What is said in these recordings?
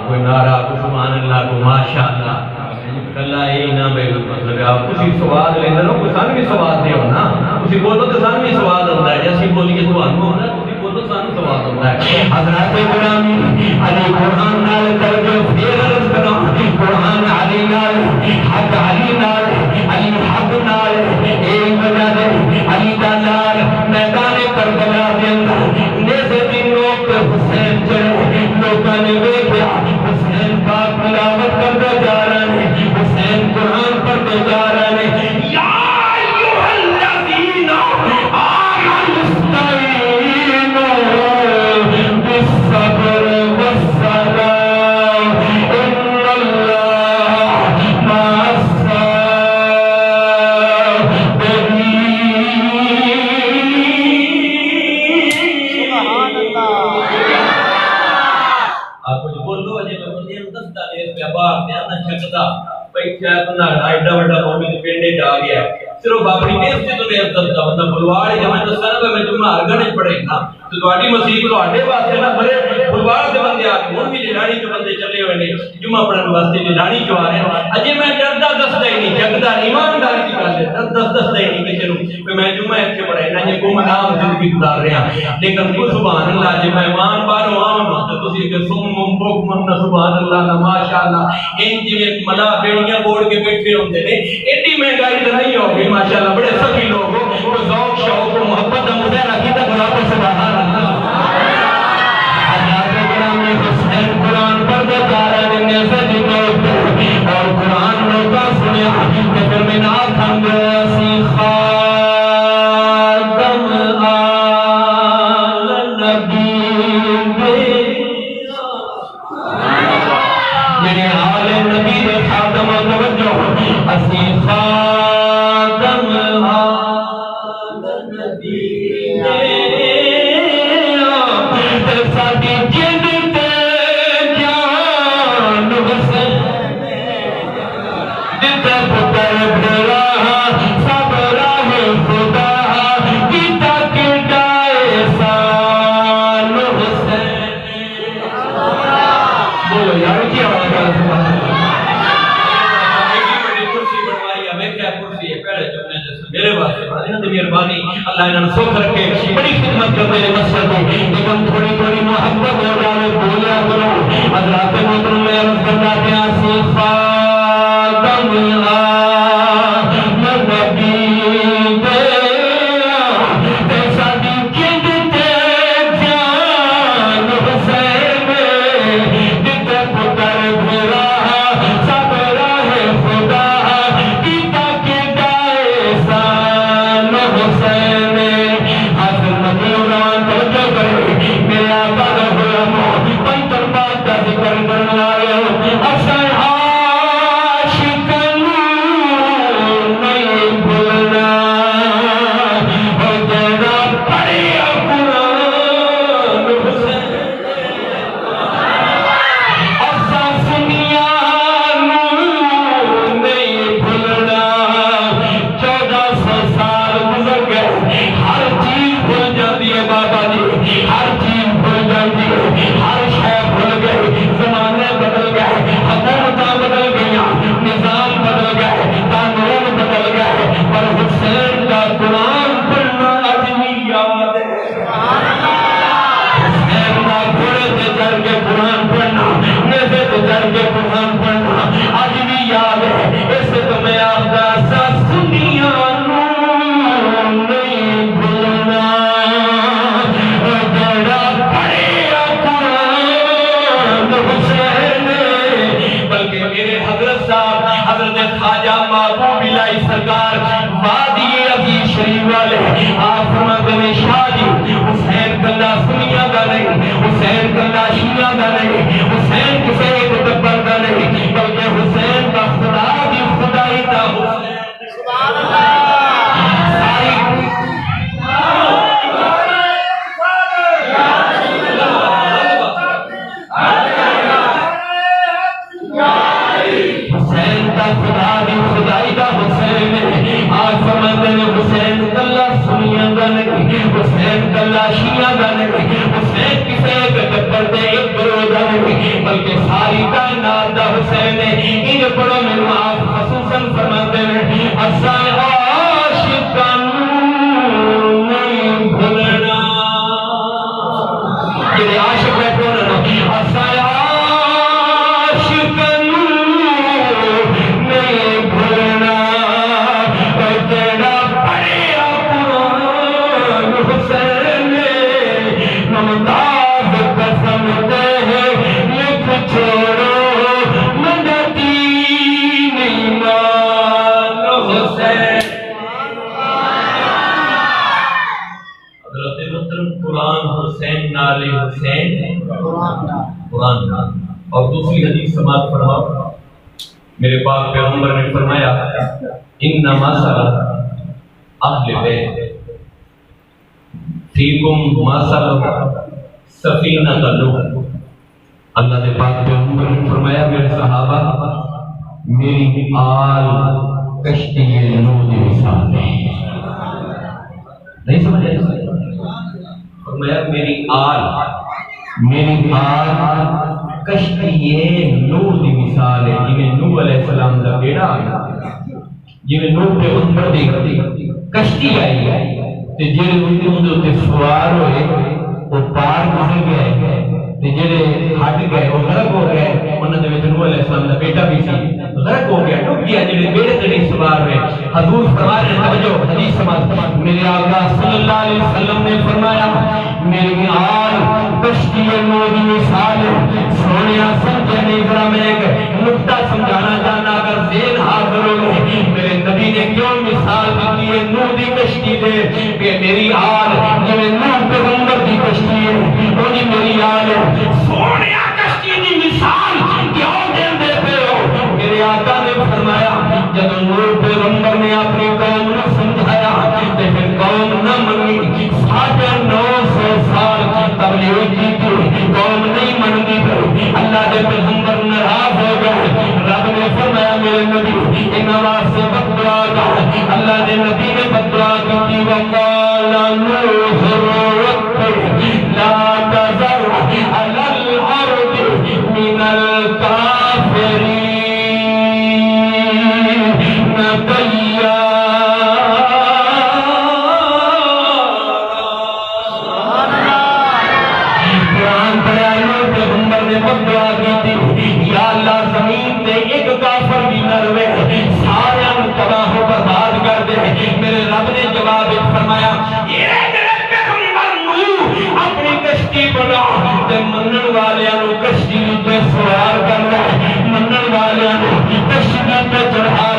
کوئی نعرہ کو سبحان اللہ کو ماشاءاللہ کلا یہ نہ بے مطلب آپ کسی سواد لیندے ہو کوئی سان بھی سواد دے ہو نا کسی بولو تو سان بھی سواد ہوتا ہے جیسی بولیے تو ہم ہونا کسی بولو سان سواد ہوتا ہے حضرات گرامی علی قرآن نال درجہ پھر عرض کرو قرآن علی نال حق علی نال علی حق نال ایک وجہ دے علی دا نال میدان کربلا دے اندر نیزے دی نوک پہ حسین چڑھے لوگوں نے ویکھیا حسین پاک تلاوت کرتا جا رہا ہے حسین قرآن پڑھتے جا رہے ہیں یا ایھا الذین آمنوا استعینوا بالصبر والصلاۃ ان اللہ مع الصابرین سبحان اللہ آپ کچھ بولو اجے میں بندے دستا ہے اس پہ بات نہ چھکدا پیچھا تنا ایڈا بڑا قومی دے پنڈے جا گیا صرف اپنی بےزتی تو نہیں کرتا بندہ بلواڑ جب میں دسنا میں جمعہ ہر گھر پڑھے نا تو تواڈی مسیح تواڈے واسطے نا بڑے بلواڑ دے بندے آ ہن بھی لڑائی کے بندے چلے ہوئے نے جمعہ پڑھن واسطے لڑائی جو آ رہے ہیں اجے میں ڈردا دسدا ہی نہیں جگدا ایمانداری دی گل ہے دسدا ہی نہیں کسی نوں کہ میں جمعہ ایتھے پڑھے نا یہ گمنام زندگی گزار رہے ہیں لیکن وہ سبحان اللہ جے مہمان باہروں آون تو تسی کہ سم بوک من سبحان اللہ ماشاءاللہ ان جے ملا بیڑیاں بوڑ کے بیٹھے ہوندے نے ایڈی مہنگائی نہیں ہو گئی ماشاءاللہ بڑے سخی لوگ ہو ذوق شوق و محبت دا مظاہرہ کیتا بڑا سبحان اللہ حضرات کرام نے حسین قرآن پڑھتے جا رہے ہیں نیزے دی نوک پہ اور قرآن لوگا سنیا کہ پھر میں نال کھنگ سی خاتم آل نبی میرے آل نبی دے خاتم توجہ اسی خاتم آل نبی تے ساڈی جند تے جان حسین جتے پتر بھرا سب راہ خدا کیتا کیتا احسان حسین بولو یار کی آواز ہے میرے واسطے انہاں دی مہربانی اللہ انہاں سکھ رکھے بڑی خدمت کرتے ہیں مسجد میں لیکن تھوڑی تھوڑی محبت ہو جائے بولیا کرو حضرات محترم میں عرض کرنا پیا سی خاتم آل نبی دے تے ساڈی جند تے جان حسین جتے پتر بھرا سب راہ خدا کیتا کیتا احسان حسین حاضر نبی اولان توجہ کرے میرے آقا دا غلام پنتر بات دا ذکر کرنے آئے ہو اصل عاشقن نہیں بھولنا ہو جینا پڑے قرآن حسین اصل سنیا نہیں بھولنا 1400 سال گزر گئے ہر چیز بھول جاتی ہے بابا جی ہر چیز بھول جاتی ہے ہر شے بھول گئے زمانے بدل گئے حکومتاں بدل گئیں نظام بدل گئے قانون بدل گئے پر حسین کا قرآن پڑھنا آج بھی یاد ہے حسین کا گھوڑے سے چڑھ کے قرآن پڑھنا نیزے سے چڑھ کے قرآن پڑھنا آج بھی یاد ہے اس سے تو میں آپ کا ساتھ سنیا نہیں بھولنا جڑا پڑھے قرآن حسین بلکہ میرے حضرت صاحب حضرت خواجہ محبوب الہی سرکار وادی ابھی شریف والے آپ فرماتے ہیں شاہ جی حسین کلا سنیا دا نہیں حسین کلا شیعہ دا نہیں حسین کسی تکبر دا نہیں بلکہ حسین کا خدا بھی خدائی دا حسین سبحان اللہ حسین کا خدا بھی خدائی دا حسین آج فرماتے ہیں حسین کلا سنیا دا نہیں حسین کلا شیعہ دا نہیں حسین کسی تکبر دے ایک برو دا نہیں یہ پڑھو میرے آپ خصوصاً فرماتے ہیں اسا عاشقاً نہیں بھولنا یہ عاشق بیٹھو نا اسا عاشقاً نہیں بھولنا تیرا پڑیا قرآن حسین ممتاز قسم دے لکھ چھوڑو حسین نالے حسین قرآن اور دوسری حدیث سماعت فرماؤ میرے پاک پیغمبر نے فرمایا انما مثل اہل بیت فیکم مثل سفینۃ نوح اللہ کے پاک پیغمبر نے فرمایا میرے صحابہ میری آل کشتی نوح کی مثال ہے نہیں سمجھے فرمایا میری آل کشتی نوح دی مثال ہے جنہیں نوح علیہ السلام دا بیڑا آیا جنہیں نوح پیغمبر دی کشتی آئی ہے تے جڑے اندر تے سوار ہوئے وہ پار گزر گئے تے جڑے ہٹ گئے وہ غرق ہو گئے انہاں دے وچ نوح علیہ السلام دا بیٹا بھی سی غرق ہو گیا ڈوب گیا جڑے بیڑے تے سوار ہوئے حضور فرما رہے ہیں توجہ حدیث سمجھ میرے آقا صلی اللہ علیہ وسلم نے فرمایا میری آل کشتی نوح دی مثال سونیا سمجھے نہیں ذرا میں ایک نقطہ سمجھانا چاہنا اگر ذہن حاضر ہو میرے نبی نے کیوں مثال دی ہے نوح دی کشتی دے کہ میری آل جو نوح پیغمبر دی کشتی ہے وہ جی میری آل سونیا کشتی دی مثال کیوں دے پہ ہو میرے آقا نے فرمایا جب نوح پیغمبر نے اپنی قوم نے سمجھایا تو پھر قوم نہ منی 950 سال کی تبلیغ کی قوم نہیں منگی اللہ کے پیغمبر ناراض ہو گئے رب نے فرمایا میرے نبی انہاں سے بددعا کر اللہ نے نبی نے بددعا کی وقال نوح رب لا تذر على الارض من الكافرين نبيا منن والیاں کشتی تے سوار کرنا منن والیاں کشتی تے چڑھا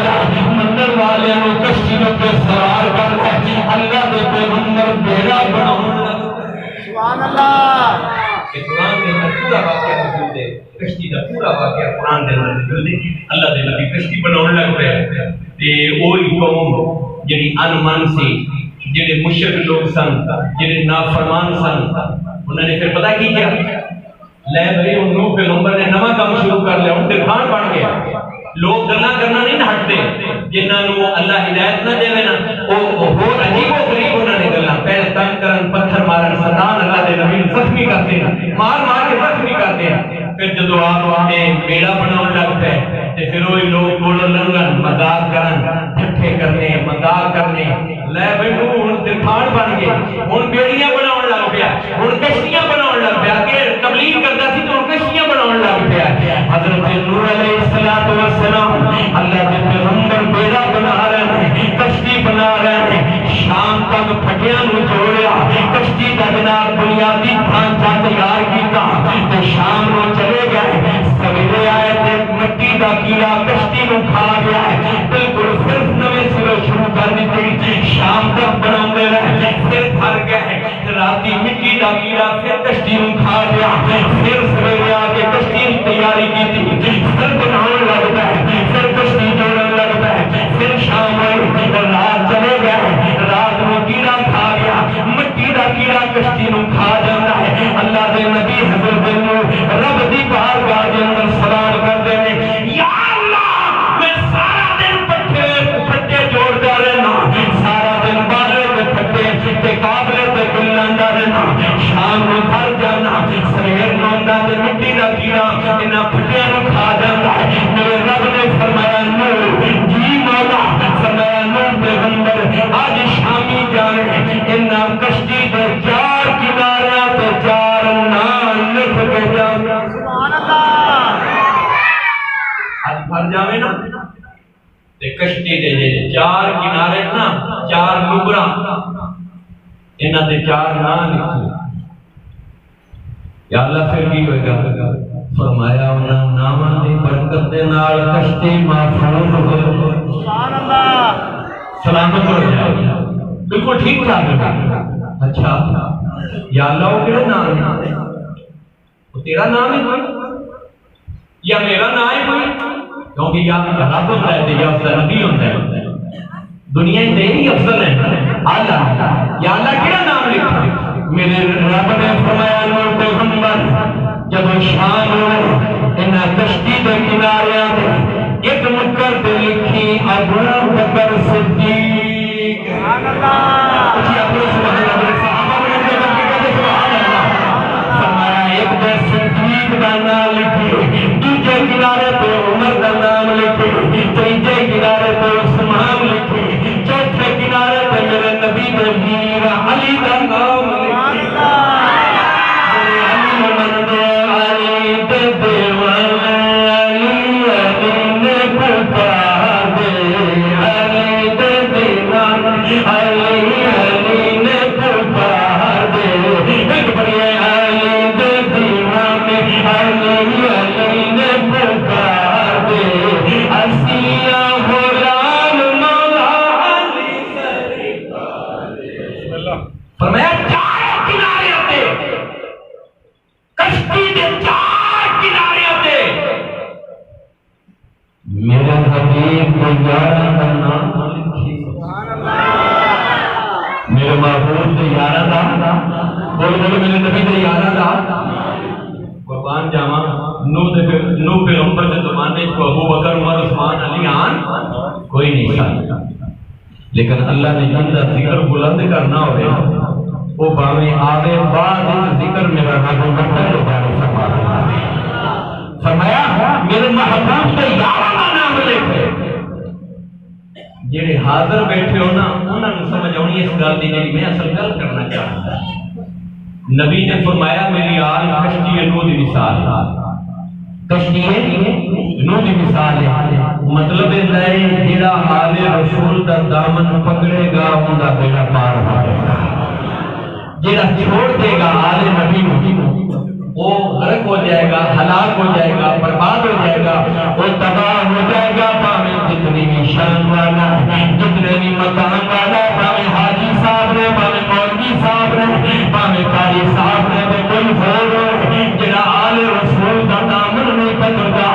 منن والیاں کشتی تے سوار کرنا اللہ دے پیغمبر بیڑا بناون لگ سبحان اللہ کہ قرآن دے اندر پورا واقعہ موجود ہے کشتی دا پورا واقعہ قرآن دے اندر موجود ہے اللہ دے نبی کشتی بناون لگ پے تے وہی قوم جڑی انمن سی جڑے مشرک لوگ سن جڑے نافرمان سن انہوں نے پھر پتہ کی کیا لے بھائی نوح پیغمبر نے نواں کام شروع کر لیا ان طرفان بن گیا لوگ گلاں کرنا نہیں ہٹتے جنہاں نو اللہ ہدایت نہ دے نا او بہت عجیب و غریب انہوں نے گلاں پیر تنگ کرن پتھر مارن ستان اللہ دے نبی نو زخمی کرتے ہیں مار کے زخمی کرتے ہیں پھر جدو آپ نے بیڑا بناون لگ پے تے پھر وہی لوگ بولن لگن مذاق کرن ٹھٹھے کرنے مذاق کرنے لے بھائی نوح ہن طوفان بن گئے ہن بیڑیاں بناون لگ پیا ہن کشتیاں بناون لگ پیا کہ تبلیغ کردا سی تو ہن کشتیاں بناون لگ پیا حضرت نوح علیہ السلام اللہ کے پیغمبر بیڑا بنا رہے ہیں کشتی بنا رہے ہیں شام تک پھٹیاں نو جوڑیا کشتی دا جناب بنیادی ڈھانچہ تیار کیتا تے شام نو چلے گئے سویرے آئے تے مٹی دا کیڑا کشتی نو کھا گیا بالکل صرف نویں سروں شروع کر دیتی شام تک بناؤندے رہے پھر تھک گئے راتی مٹی دا کیڑا پھر کشتی نو کھا گیا پھر سویرے آ کے کشتی کی تیاری کی تھی پھر بناؤن لگتا ہے پھر کشتی جوڑن لگتا ہے پھر شام ہوئی رات چلے گئے رات میں کیڑا کھا گیا مٹی دا کیڑا کشتی نو کھا جاتا ہے اللہ دے نبی حضرت نوح رب دی بارگاہ دے اندر سوال کرتے ہیں یا اللہ میں سارا دن پٹھے جوڑتا رہنا سارا دن بالے تے پھٹے تے قابلے تے گلاں دا رہنا شام نو گھر جانا سویر نو تے کشتی دے جے چار کنارے نا چار نبرا انہاں دے چار نام لکھے یا اللہ پھر کی ہوئے گا فرمایا انہاں ناماں دی برکت دے نال کشتی محفوظ ہو سبحان اللہ سلامت ہو جائے بالکل ٹھیک ٹھاک اچھا یا اللہ وہ کہڑے نام ہے وہ تیرا نام ہے کوئی یا میرا نام ہے کوئی کیونکہ یا رب ہوتا ہے یا افضل نبی ہوتا ہے دنیا ہی ہی افضل ہے اللہ یا اللہ کیا نام لکھا میرے رب نے فرمایا نور پیغمبر جب شام ہو ان کشتی کے کنارے ایک نکر پہ لکھی ابو بکر صدیق سبحان اللہ اچھی اپنے سبحان اللہ صحابہ نے کہتے سبحان اللہ فرمایا ایک دے صدیق کا نام لکھی دوسرے کنارے پہ عمر کا نام لکھی تیسرے کنارے پہ عثمان لکھی چوتھے کنارے پہ میرے نبی نے میر علی کا نام لکھی کوئی نہیں سکتا لیکن اللہ نے جندہ ذکر بلند کرنا ہوئے وہ باویں آوے بعد ذکر میرا رب بڑھتا ہے فرمایا میرے محبوب سے یارہ نام لکھے جڑے حاضر بیٹھے ہو نا انہوں نے سمجھ آنی اس گل دی جڑی میں اصل گل کرنا چاہتا نبی نے فرمایا میری آل کشتی نوح دی مثال کشتی نوح دی مثال ہے مطلب ہے جڑا آل رسول دا دامن پکڑے گا ان دا بیڑا پار ہو جائے گا جڑا چھوڑ دے گا آل نبی وہ غرق ہو جائے گا ہلاک ہو جائے گا برباد ہو جائے گا وہ تباہ ہو جائے گا پاویں جتنی بھی شان والا جتنے بھی مقام والا پاویں حاجی صاحب نے پاویں مولوی صاحب نے پاویں قاری صاحب نے تے کوئی ہور جڑا آل رسول دا دامن نہیں پکڑدا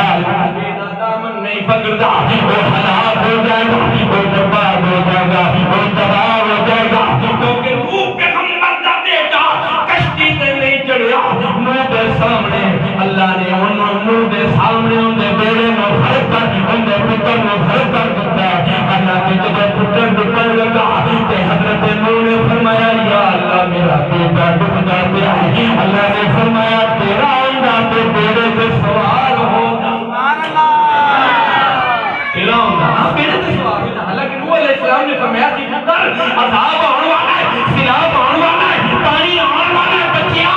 آل نبی دا دامن نہیں پکڑدا وہ ہلاک ہو جائے گا وہ برباد ہو جائے گا وہ تباہ ہو جائے گا کیونکہ وہ پیغمبر دا بیٹا کشتی تے نہیں چڑھیا نوح دے سامنے اللہ نے نوح دے سامنے ان دے بیڑے نو فرق کر ان دے پتر نو فرق کر دیتا ہے اللہ کے جب پتر ڈکن لگا تے حضرت نوح نے فرمایا یا اللہ میرا بیٹا ڈک جاتا ہے اللہ نے فرمایا تیرا آئندہ تے بیڑے پہ سوار ہوگا سبحان اللہ تیرا آئندہ بیڑے پہ سوار ہوگا حالانکہ نوح علیہ السلام نے فرمایا کہ پتر عذاب آنے والا ہے سیلاب آنے والا ہے پانی آنے والا ہے بچیا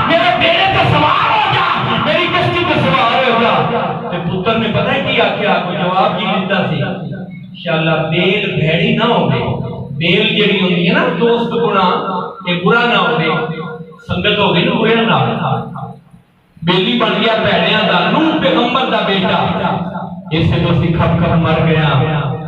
میرے بیڑے پہ سوار ہو جا میری کشتی پہ سوار ہو جا تے پتر نے پتہ ہے کیا کیا کوئی جواب کی دیتا سی انشاءاللہ بیل بھیڑی نہ ہو گئے بیل جڑی ہوندی ہے نا دوست گنا کہ برا نہ ہو گئے سنگت ہو گئی نا برا نہ ہو بیلی بن گیا بھیڑیاں دا نوح پیغمبر دا بیٹا اس سے تو کھپ کھپ مر گیا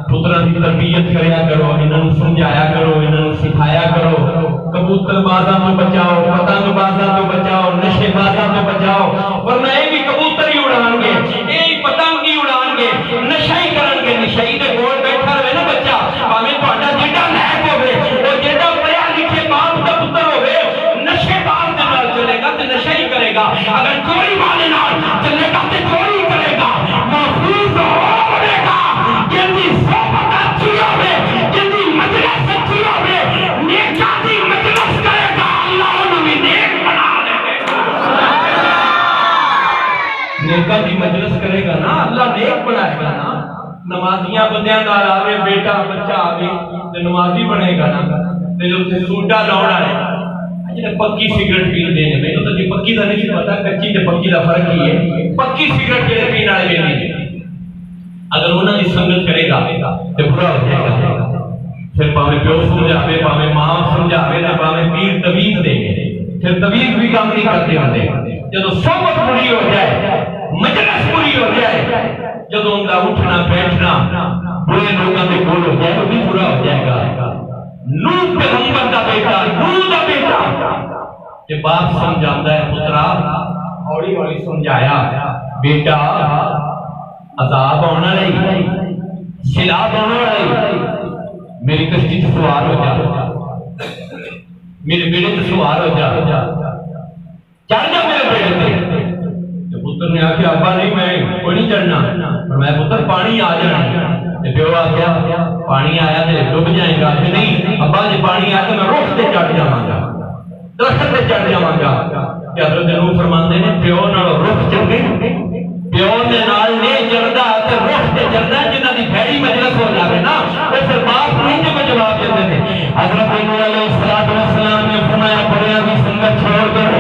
پتروں کی تربیت کریا کرو انہوں سمجھایا کرو انہوں سکھایا کرو کبوتر بازاں تو بچاؤ پتنگ بازاں تو بچاؤ نشے بازاں تو بچاؤ ورنہ یہ بھی کبوتر ہی اڑان گے یہ پتنگ ہی اڑان گے نشہ ہی کرن گے نشئی دے کول بیٹھا رہے نا بچہ بھاویں تہاڈا جیڑا نیک ہوے او جیڑا پڑھیا لکھے باپ دا پتر ہوے نشے باز دے نال چلے گا تے نشہ ہی کرے گا اگر چوری والے نال چلے گا تے چوری کرے گا محفوظ ہوے گا جلدی صحبت اچھی ہوے جلدی مجلس اچھی ہوے نیکاں دی مجلس کرے گا اللہ انہوں بھی نیک بنا دے گا نیکاں دی مجلس کرے گا نا اللہ نیک بنائے گا نا نمازیاں بندیاں نال آوے بیٹا بچہ آوے تے نمازی بنے گا نا تے جو تے سوٹا لاؤنا ہے جڑے پکی سگریٹ پیندے نے مینوں تے پکی دا نہیں پتہ کچی تے پکی دا فرق ہی ہے پکی سگریٹ جڑے پین والے ویندے اگر انہوں نے سنگت کرے گا تو برا ہو جائے گا. پھر پاوے پیو سمجھاوے پاوے ماں سمجھاوے تے پاوے پیر طبیب دے پھر طبیب بھی کام نہیں کرتے ہوندے. جدو صحبت بری ہو جائے مجلس بری ہو جائے جدو ان کا اٹھنا بیٹھنا برے لوگوں کے کول ہو جائے تو بھی برا ہو جائے گا. نوح پیغمبر کا بیٹا نوح کا بیٹا کہ باپ سمجھاتا ہے پترا ہولی ہولی سمجھایا بیٹا عذاب ہونا نہیں سیلاب ہونا نہیں میری کشتی سے سوار ہو جا میرے بیٹے سے سوار ہو جا چڑھ جا میرے بیٹے سے. پتر نے آخیا ابا نہیں میں کوئی نہیں چڑھنا اور میں پتر پانی آ جانا. پیو آخیا پانی آیا تو ڈب جائے گا کہ نہیں ابا جی پانی آیا تو میں رخ سے چڑھ جاواں گا درخت سے چڑھ جاواں گا. کہ حضرت نوح فرماندے نے پیو نال رخ چڑھے پیو دے نال نہیں چڑھدا تے رخ تے چڑھدا جنہاں دی بھڑی مجلس ہو جاوے نا تے پھر باپ نہیں جو جواب دیندے نے. حضرت نوح علیہ السلام نے فرمایا بڑیاں دی سنگت چھوڑ کر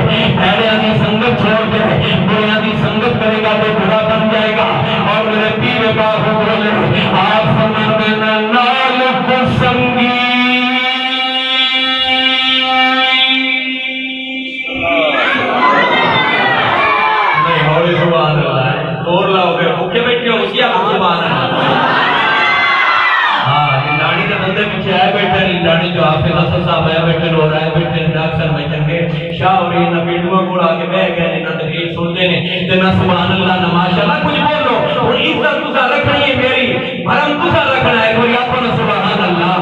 بھڑیاں دی سنگت چھوڑ کر بڑیاں دی سنگت کرے گا تو بڑا بن جائے گا. اور میرے پیر باپ بولے آپ فرماتے ہیں نال کو سنگی اور لاؤ گے بھوکے بیٹھے ہو اسی آپ سبحان اللہ. ہاں لانی کے بندے پیچھے آئے بیٹھے نہیں لانی جو آپ کے نصر صاحب آئے بیٹھے رو رہے بیٹھے اکثر میں چنگے شاہ اور یہ نہ پیڑوں کو آ کے بہ گئے نہ تقریر سنتے نے تے نہ سبحان اللہ نہ ماشاءاللہ کچھ بولو. اور عزت تسا رکھنی ہے میری بھرم تسا رکھنا ہے کوئی اپنا سبحان اللہ.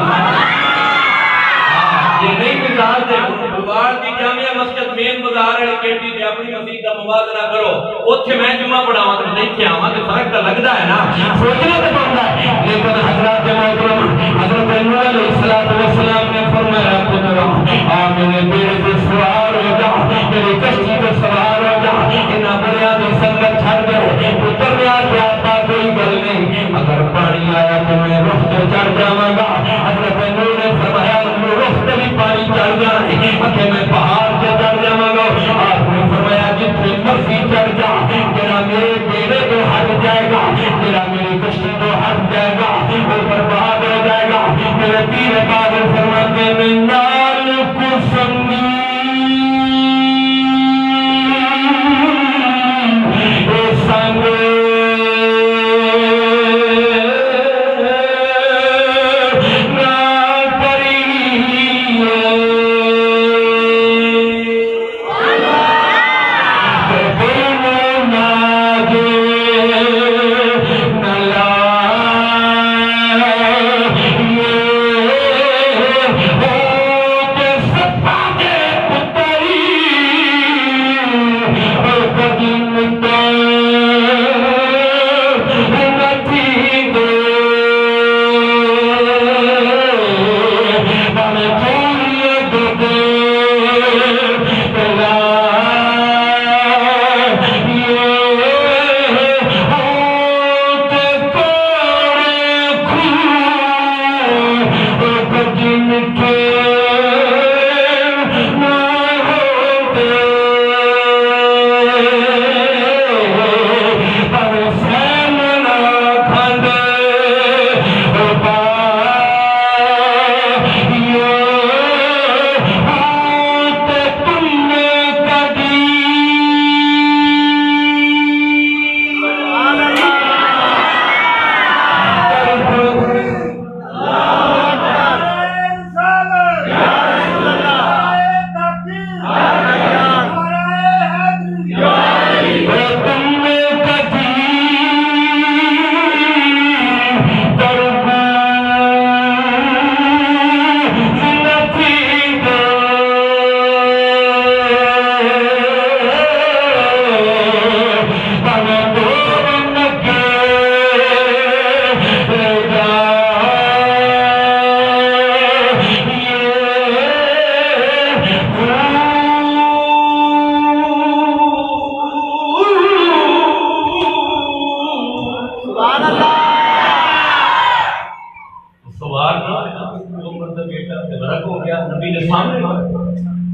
یہ نہیں مثال دے بلوار دی جامعہ مسجد مین بازار والی کیٹی تے اپنی مسجد دا موازنہ کرو اوتھے میں جمعہ پڑھاواں تے دیکھ آواں تے فرق تے لگدا ہے نا سوچنا تے پڑدا ہے. لیکن حضرات محترم حضرت نوح علیہ السلام نے فرمایا پتر آ میرے بیڑے تے سوار ہو جا میری کشتی تے سوار ہو جا انہاں بڑیاں دی سنگت چھڑ دے. پتر نے آخیا ابا کوئی گل نہیں اگر پانی آیا تو میں رخ تے چڑھ جاواں گا. حضرت نوح نے فرمایا رخ تے بھی پانی چڑھ جانا ہے کہ میں پہاڑ سے چڑھ جاواں گا. آپ نے فرمایا جتنے مرضی چڑھ جا تیرا میرے بیڑے کو ہٹ جائے گا تیرا میری کشتی کو ہٹ جائے گا وہ برباد ہو جائے گا. میرے پیر قادر فرماتے ہیں نال کو سنگی اے سنگ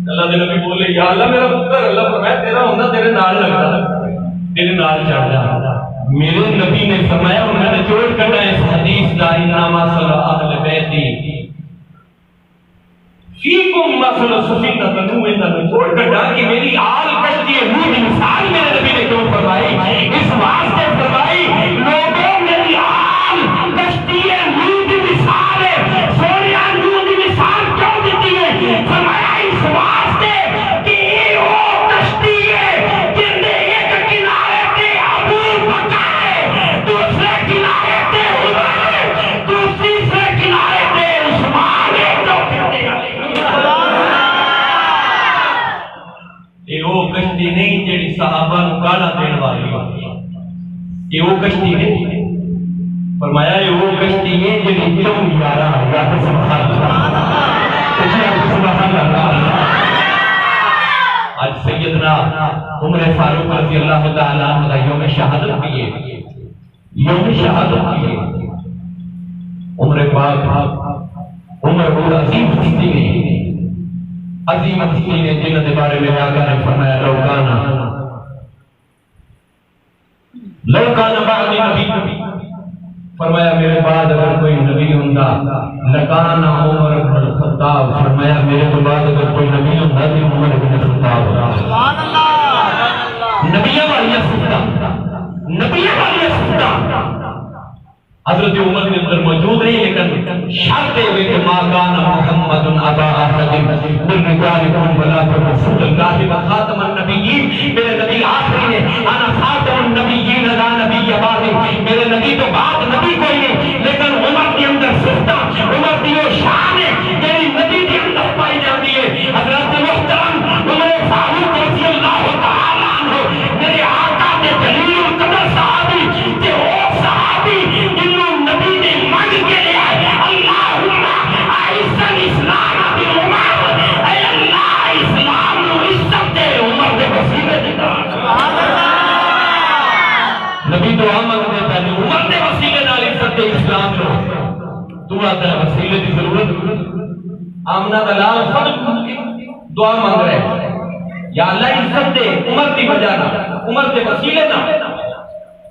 اللہ دے نبی بولے یا اللہ میرا پتر اللہ فرمایا تیرا ہونا تیرے نال لگتا تیرے نال چڑھ جا میرے نبی نے فرمایا اور میں نے جوڑ کرنا ہے اس حدیث کا انما صلی اہل بیتی فیکم مثل سفینۃ نوح اندر جوڑ کرنا کہ میری آل کشتی نوح کی مثال میرے نبی نے کیوں فرمائی؟ اس واسطے فرمائی لوگوں میری آل کشتی نوح کی مثال ہے، سونیا نوح کی مثال کیوں دیتی ہے؟ فرمایا اس واسطے کہ یہ وہ کشتی ہے جن نے ایک کنارے پہ ابو بکر ہے، دوسرے کنارے پہ عمر ہے، تیسرے کنارے پہ عثمان ہے، یہ وہ کشتی نہیں جیڑی صحابہ نو گالا دین والی ہوتی، یہ وہ کشتی نہیں، فرمایا یہ وہ کشتی ہے جیڑی کیوں یارا یا سبحان اللہ۔ آج سیدنا عمر فاروق رضی اللہ تعالی عنہ کا یوم شہادت بھی ہے، یوم شہادت بھی ہے۔ عمر پاک عمر بہت عظیم ہستی ہے، عظیم ہستی نے جن کے بارے میں آقا نے فرمایا لو کان بعدی نبی، فرمایا میرے بعد اگر کوئی نبی ہوندا لکان عمر بن الخطاب، فرمایا میرے تو بعد اگر کوئی نبی ہوندا تو عمر بن الخطاب۔ سبحان اللہ، نبیوں والی صفت، نبیوں والی صفت حضرت عمر کے اندر موجود نہیں، لیکن شرط ہے کہ ما کان محمد ابا احد من رجالکم ولکن رسول اللہ وخاتم النبیین، میرے نبی آخری ہے، انا خاتم النبیین لا نبی بعدی، میرے نبی تو بعد نبی کوئی نہیں، لیکن عمر کے اندر صفت، عمر کی وہ شان ہے یعنی نبی کے اندر پائی جاتی ہے۔ حضرت محترم عمر فاروق رضی اللہ تعالی عنہ میرے آقا کے جلیل القدر صحابی کہ وہ صحابی جنہوں نبی نے مانگ کے لیا اللہم اعز الاسلام بعمر، اے اللہ اسلام نو عزت دے عمر دے وسیلے دیتا۔ سبحان اللہ، نبی دعا مانگتے پہلے عمر دے وسیلے نال عزت دے اسلام نو، تو آتا ہے وسیلے دی ضرورت۔ آمنہ دا لال خود دعا مانگ رہے یا اللہ عزت دے عمر دی وجہ نہ، عمر دے وسیلے نہ،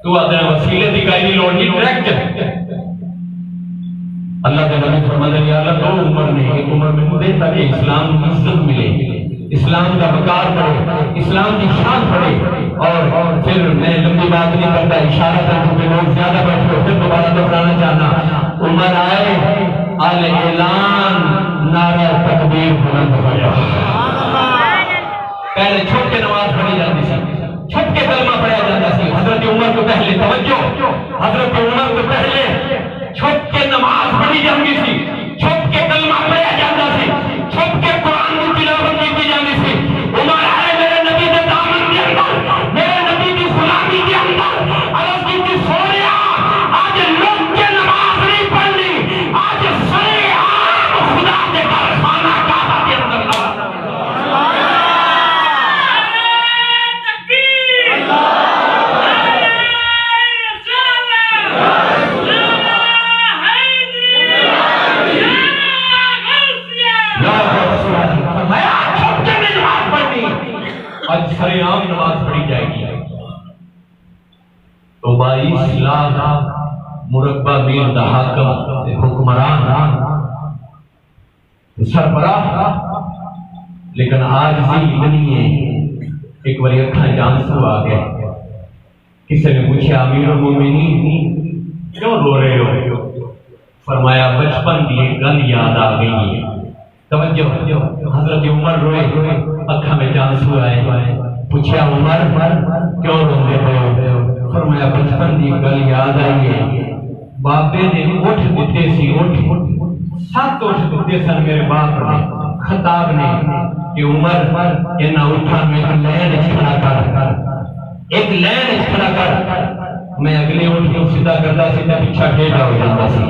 تو آتا ہے وسیلے دی کائی نہیں لوڑ کی ڈائریکٹ۔ اللہ کے نبی فرماتے ہیں یا اللہ دو عمر نے، ایک عمر میں مجھے تاکہ اسلام کی عزت ملے، اسلام کا وقار بڑھے، اسلام کی شان بڑھے۔ اور پھر میں لمبی بات نہیں کرتا، اشارہ تھا کیونکہ لوگ زیادہ بیٹھے، پھر دوبارہ دہرانا چاہنا، عمر آئے اعلان نعرہ تکبیر بلند ہوا۔ پہلے چھپ کے نماز پڑھی جاتی تھی، چھپ کے کلمہ پڑھا جاتا تھی، حضرت عمر کو پہلے توجہ، حضرت عمر کو پہلے چھپ کے نماز پڑھی جاتی تھی، چھپ کے کلمہ پڑھا جاتا تھی، چھپ کے قرآن کی تلاوت کی جاتی تھی۔ عمر آئے میرے نبی کے دامن کے اندر، میرے نبی کی غلامی کے اندر، عرض کی تھی سوریا آج لوگ کے نماز نہیں پڑھنی، آج سرے عام خدا کے گھر خانہ کعبہ کے اندر سرے عام نماز پڑھی جائے گی۔ تو 22 لاکھ مربع میل دا حاکم حکمران سربراہ، لیکن آج بھی بنی ہے۔ ایک بار اکھاں جان سو آ گئے، کسی نے پوچھا امیر المومنین کیوں رو رہے ہو؟ فرمایا بچپن کی ایک گل یاد آ گئی ہے۔ توجہ، حضرت عمر روئے، اکھاں میں جان سو آئے، پوچھا عمر کیوں روندے ہو؟ فرمایا بچپن کی گل یاد آئی ہے، بابے نے اٹھ دیتے سی، اٹھ 7 اٹھ دیتے سن میرے باپ نے، خطاب نے کہ عمر انہاں اٹھاں میں ایک لین کھڑا کر، ایک لین کھڑا کر۔ میں اگلے اٹھ کو سیدھا کرتا سی تے پیچھے ٹیڑھا ہو جاتا سی،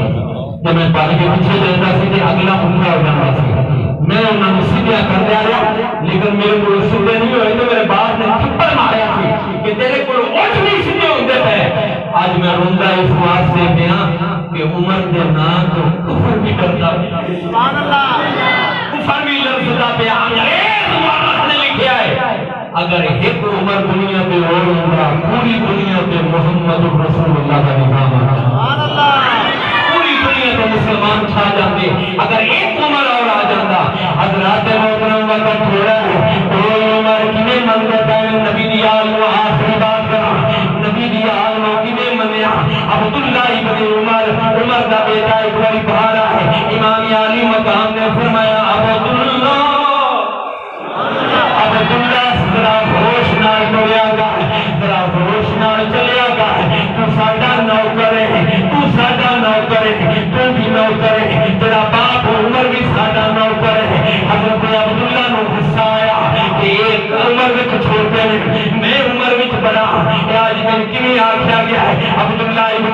تے میں پڑھ کے پیچھے جاتا سی تے اگلا اٹھا ہو جاتا سی۔ میں انہاں نوں سیدھا کر دیا لیکن میرے کو سیدھے نہیں ہوئے تو میرے باپ نے تھپڑ ماریا سی کہ تیرے کو اٹھ نہیں سیدھے ہوندے پے۔ آج میں روندا اس واسطے پیا کہ عمر دے نام تو کفر بھی کرتا، سبحان اللہ، کفر بھی لفظا پیا، انگریز مورخ نے لکھیا ہے اگر ایک عمر دنیا پہ اور ہوگا پوری دنیا پہ محمد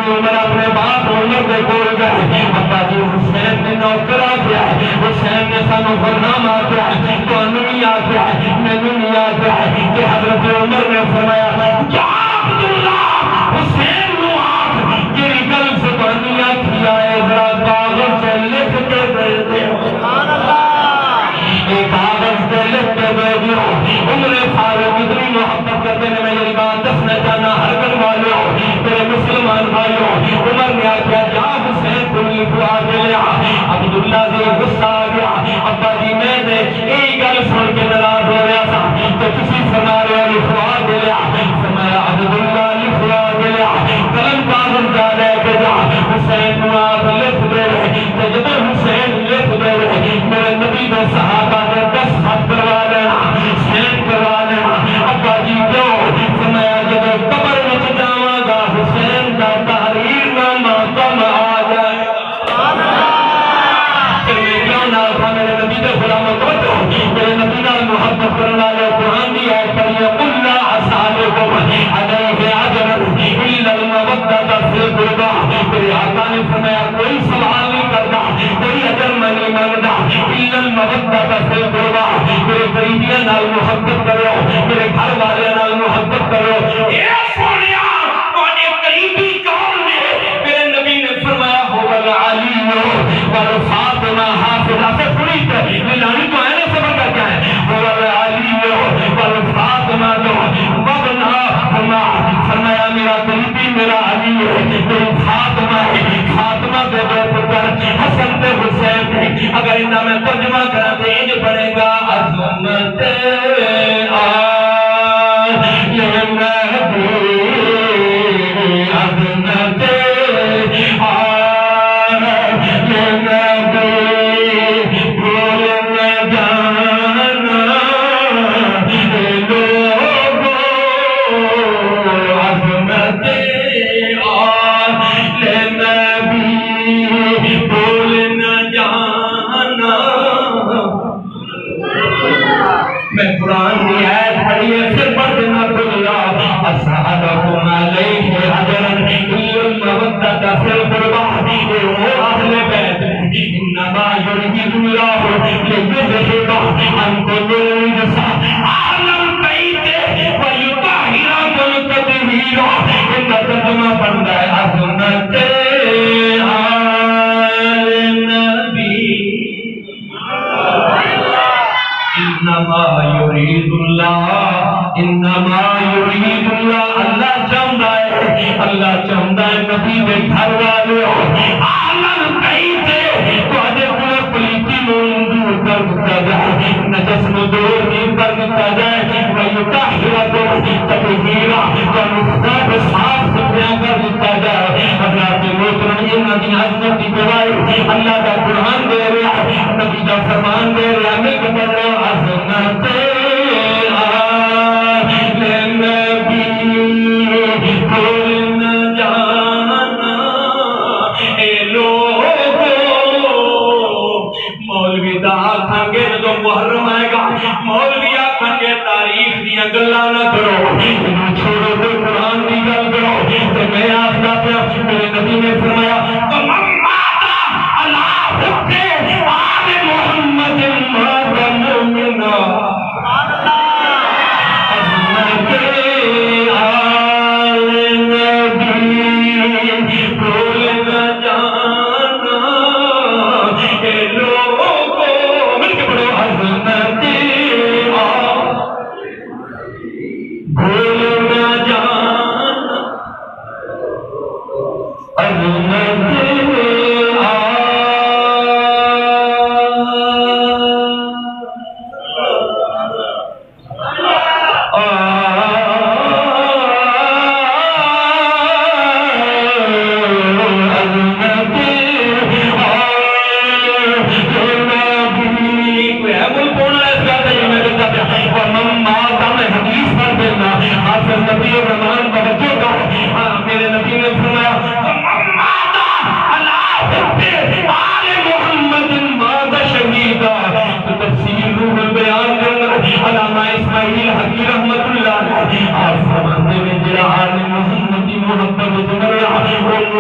عمر اپنے باپ عمر کے کول گئے ابا جی حسین نے نوکر آ گیا حسین نے سانو غلام آ گیا تانوں بھی آ گیا مینوں بھی آ گیا کہ حضرت عمر نے فرمایا یا عبداللہ حسین نو آکھ جڑی گل زبانی آکھی آئے ذرا کاغذ سے لکھ کے دے دے سبحان اللہ ایک کاغذ پہ لکھ کے دے دیو عمر فاروق اتنی محبت کرتے ہیں میں یہ بات دسنا چاہنا ہر گل والوں میرے مسلمان بھائیوں عمر نے آخیا جا حسین کو لکھوا کے لیا عبداللہ سے غصہ آ گیا ابا جی میں نے یہی گل سن کے ناراض ہو رہا تھا تو کسی فرما رہے لکھوا کے لیا فرمایا عبداللہ لکھوا کے لیا قلم کاغذ جا لے کے جا حسین کو آپ لکھ دے تو جب حسین لکھ دے میرے نبی نے صحابہ نے 10 خط کروا لینا حسین کروا لینا ابا جی کیوں فرمایا جب قبر میں جاواں گا حسین کا تحریر نامہ کم آ جائے میرے نبی نے غلاموں کو میرے نبی نال محبت کرنے والے قرآن دی آیت پڑھی قل لا اسالکم علیہ اجرا الا المودۃ فی القربى میرے آقا نے فرمایا کوئی سوال نہیں کرتا کوئی اجر میں نہیں مانگتا الا المودۃ فی القربى میرے قریبیاں نال محبت کرو میرے گھر والے نال محبت کرو اے سونیا تواڈے قریبی کون نے میرے نبی نے فرمایا هو العلی والفاطمہ حافظہ سے سنی لانی تو ہے نا صبر کا کیا ہے هو العلی والفاطمہ تو وابنہ فرمایا میرا قریبی میرا علی ہے میری فاطمہ ہے فاطمہ کے دو پتر حسن تے حسین ہے اگر انہاں میں ترجمہ کرا دے یہ بڑھے گا عظمت اللہ چاہتا ہے نبی دے گھر والے آلن کہتے تواڈے کول پلیتی نوں دور کر دتا جائے نجس نوں دور نہیں کر دتا جائے ویطہرکم تطہیرا تواڈے صاف ستھرا کر دتا جائے حضرات محترم انہاں دی عظمت دی گواہی اللہ کا قرآن دے رہا ہے نبی دا فرمان دے رہا ہے کہ پڑھو عظمت محرم آئے گا مولوی آکھن کے تاریخ دیا گلا نہ کرو چھوڑو تو قرآن کی گل کرو تو میں آستا پہ میرے نبی نے فرمایا وَمَن مَاتَ عَلَىٰ حُبِّ آلِ مُحَمَّدٍ مَاتَ مُؤْمِنًا محمد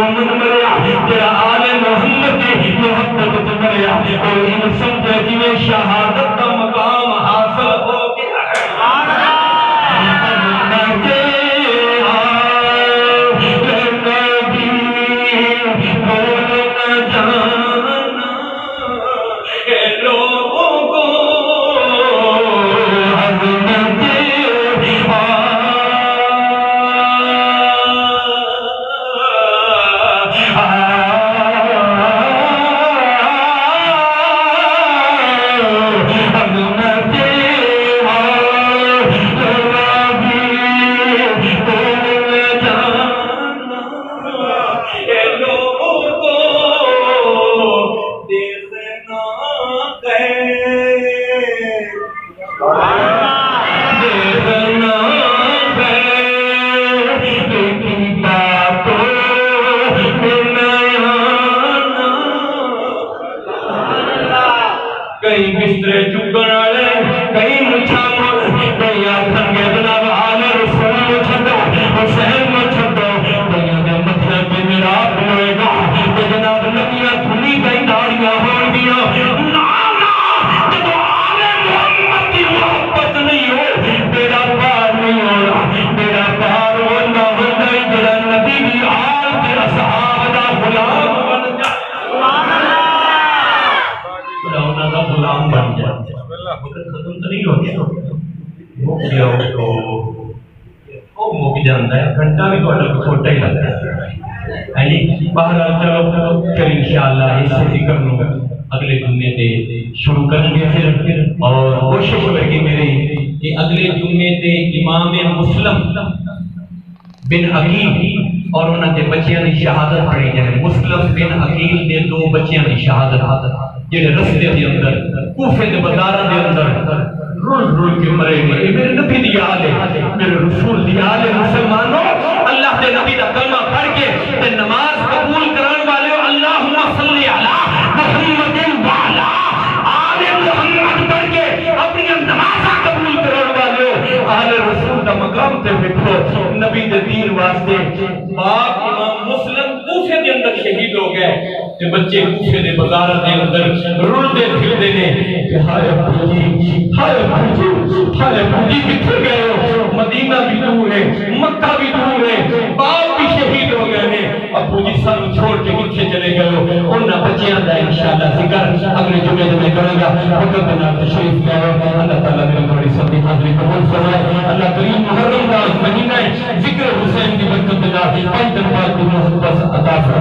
جاتا ہے گھنٹہ بھی تھوڑا چھوٹا ہی لگتا ہے جی بہرحال چلو پھر انشاءاللہ اس ذکر نو اگلے جمعے تے شروع کریں گے پھر اور کوشش ہوگی میری کہ اگلے جمعے تے امام مسلم بن عقیل اور انہاں دے بچیاں دی شہادت پڑھی جائے مسلم بن عقیل دے 2 بچیاں دی شہادت جڑے رستے دے اندر کوفے دے بازاراں دے اندر رول کے مرے گئے یہ میرے نبی دی یاد ہے میرے رسول دی یاد ہے مسلمانوں اللہ دے نبی دا کلمہ پڑھ کے تے نماز قبول کران والے اللہم صلی علی محمد وعلا آل محمد پڑھ کے اپنی نماز قبول کران والے آل رسول دا مقام تے دیکھو نبی دے دین واسطے باپ امام مسلم کوفے دے اندر شہید ہو گئے تے بچے کوفے دے بازار دے اندر رلدے پھردے نے کہ ہائے بھوجی کتنے گئے ہو مدینہ بھی دور ہے مکہ بھی دور ہے باپ بھی شہید ہو گئے ہیں ابو جی سانو چھوڑ کے کتنے چلے گئے ہو انہاں بچیاں دا انشاءاللہ ذکر اگلے جمعے میں کروں گا وقت بنا تشریف لے آؤ اللہ تعالیٰ میرے تھوڑی سب کی حاضری قبول فرمائے اللہ کریم محرم کا مہینہ ذکر حسین کی برکت بنا 5 دن بعد محبت عطا فرمائے